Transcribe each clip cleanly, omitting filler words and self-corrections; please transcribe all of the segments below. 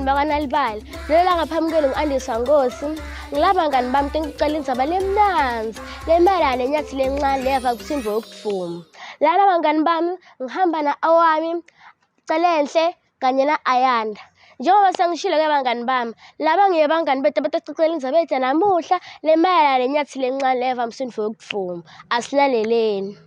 bakwaNal'ibali, lelo ngaphambukeli ngu-Andiswa Ngosi. Ngilapha ngani bami ngicela indzaba lemnanzi lemayelana nenyathelo encane leva kuSindvo wokudvuma. Lana bangani bami ngihamba na-Awami, Celenhle kanye na-Ayanda. Njengoba sengishilo ke bangani bami, laba ngiye bangani bethu abatocela indzaba yethu namuhla lemayelana nenyathelo encane leva kuSindvo wokudvuma. Asilaleleni.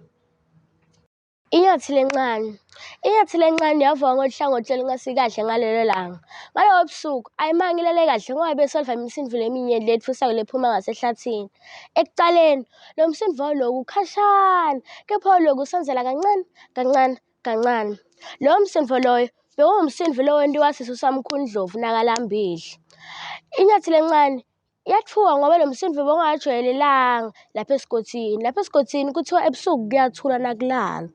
Inyathelo encane. Inyathelo encane yavuka ngohlangothi olungasikahle ngalelo langa. Ngalowo busuku ayimangilele kahle ngoba besolva imsindvo leminyenti letfusayo lephuma ngasehlathini. Ekuqaleni lo msindvo loku ukhashana, kepha loku usenzela kancane kancane kancane. Lo msindvo loyo bewumsindvo lowentiwa sisu samkhundlovu nakalambili. Inyathelo encane yatfuka ngoba lo msindvo bongajwayelelanga lapha esigodini. Lapha esigodini kuthiwa ebusuku kuyathula nakulala.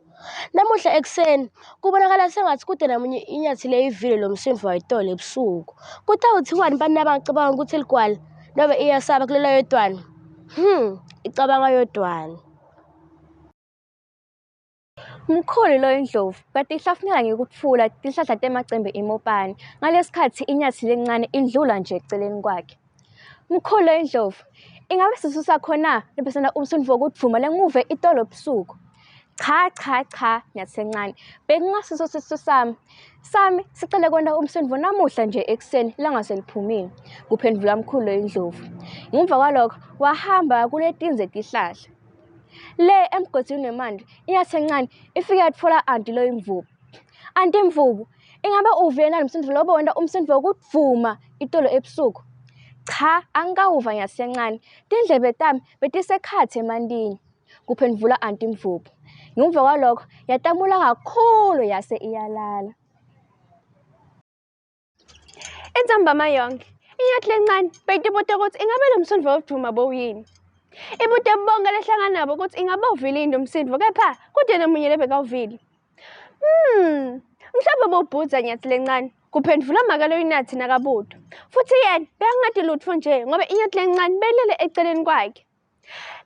Namuhla ekuseni kubonakala sengathi kude namunye inyathelo eyivile lo msindvo wayitola ebusuku. Kutawuthiwani bani abangicabanga ukuthi ligwala nobe iyasaba kulelo yodwana? Icabanga yodwana. Mkhulu lo indlovu kade ihlafunela ngekutfula tihlahla temacembe imopani. Ngalesikhathi inyathelo encane indlula nje eceleni kwakhe. Mkhulu lo indlovu, ingabe sisusa khona lebesana umsindvo wokudvuma lenguve itolo ebusuku? Cha, nyathelo encane. Bekungasiso sisu sami. Sami sicele kwenta umsindvo namuhla nje ekuseni langaseliphumile. Kuphendvula mkhulu lo indlovu. Ngemva kwalokho wahamba kuletinze tihlahla. Le emgodini nemandla inyathelo encane ifike yatfola anti lo imvubu. Anti imvubu, ingabe uvile nalo msindvo lobo wenta umsindvo wokudvuma itolo ebusuku? Cha, angikawuva nyathelo encane. Tindlebe tami betisekhatsi emantini. Kuphendvula anti imvubu. Ngemva kwalokho yatamula kakhulu yase iyalala. Entsambama yonke, inyathelo encane beyitibuta ukuthi ingabe lo msindvo wokudvuma bowuyini. Ibute bonke lehlangana nabo ukuthi ingabe uvile yini lo msindvo, kepha kude nomunye lebekawuvile. Mhlawumbe bowubhudza nyathelo encane. Kuphendvula makalo inathi nakabuto. Futhi yena bekangati lutfo nje ngoba inyathelo encane beyilele eceleni kwakhe.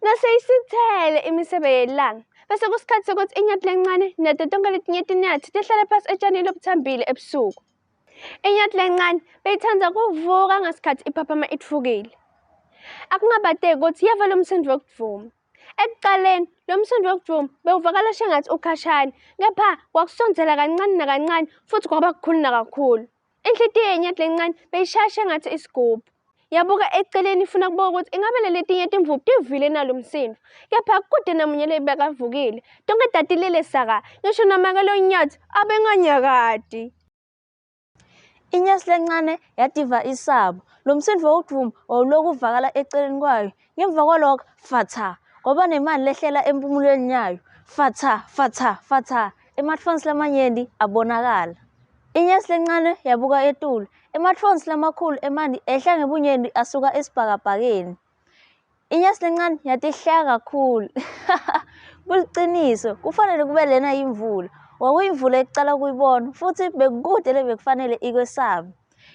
Naseyisithele imisebe yelanga, bese kusikhathi sokuthi inyathelo encane nato tonke letinye tinyathi tihlale phasi etshanini obuthambile ebusuku. Inyathelo encane beyithanda kuvuka ngasikhathi iphaphama itfukile. Akungabateki ukuthi yeva lo msindvo wokudvuma. Ekuqaleni lo msindvo wokudvuma bewuvakala shengathi ukhashana, kepha wakusondzela kancane nakancane futhi kwaba kukhulu nakakhulu. Inhlitiyo yenyathelo encane beyishaya shengathi isigubhu. Yabuka eceleni ifuna kubuka ukuthi ingabe letinye timvubu tivile nalo msindvo, kepha kude namunye lebekavukile. Tonke tatilele saka, ngisho namakalo nyathi abenganyakati. Inyathelo encane yativa isabo. Lo msindvo wokudvuma wawulokhu uvakala eceleni kwayo. Ngemva kwalokho fatha kwaba nemali lehlela empumulweni yayo. Fatha emathonsi lamanyenti abonakala. Inyathelo encane yabuka etulo. Emathonsi lamakhulu emanti ehla ngebunyenti asuka esibhakabhakeni. Inyathelo encane yatihleka kakhulu. Kuliciniso kufanele kube lena yimvula. Kwakuyimvula ekucala kuyibona futhi bekude lebekufanele ikwesabe.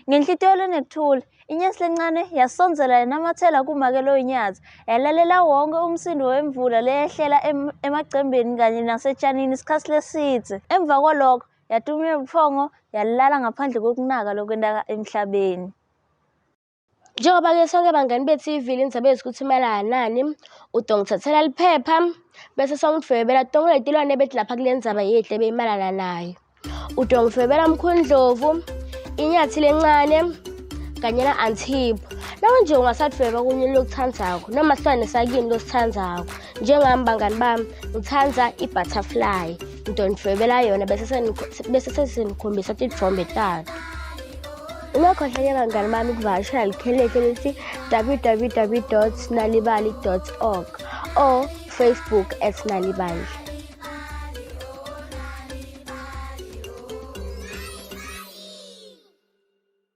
Ngenhlitiyo lenekuthula, inyathelo encane yasondzela yanamathela kumakelo inyathi, yalalela wonke umsindo wemvula leyehlela emacembeni kanye nasetshanini isikhathi lesidze. Emva kwalokho yatumula ubuthongo yalala ngaphandle kokunaka lokwenteka emhlabeni. Njengoba-ke sonke bangani bethu ivile indzaba yethu ukuthi imayelana nani, udongithathela liphepha bese songidvwebela tonke letilwane bethi lapha kule ndzaba yethu ebeyimayelana nayo. Udongidvwebela mkhundlovu, inyathelo encane kanye na-Antipho. Nawe nje ungasadvweba kunye lokuthandzako noma silwane sakini losithandzako. Njengami bangani bami ngithanda i-butterfly. Ngidonidvwebela yona bese sesenikhombisa tithombe tayo. Ungakhohlwa bangani bami ukuvakashela likheleke lithi www.nalibali.org or Facebook @Nal'ibali.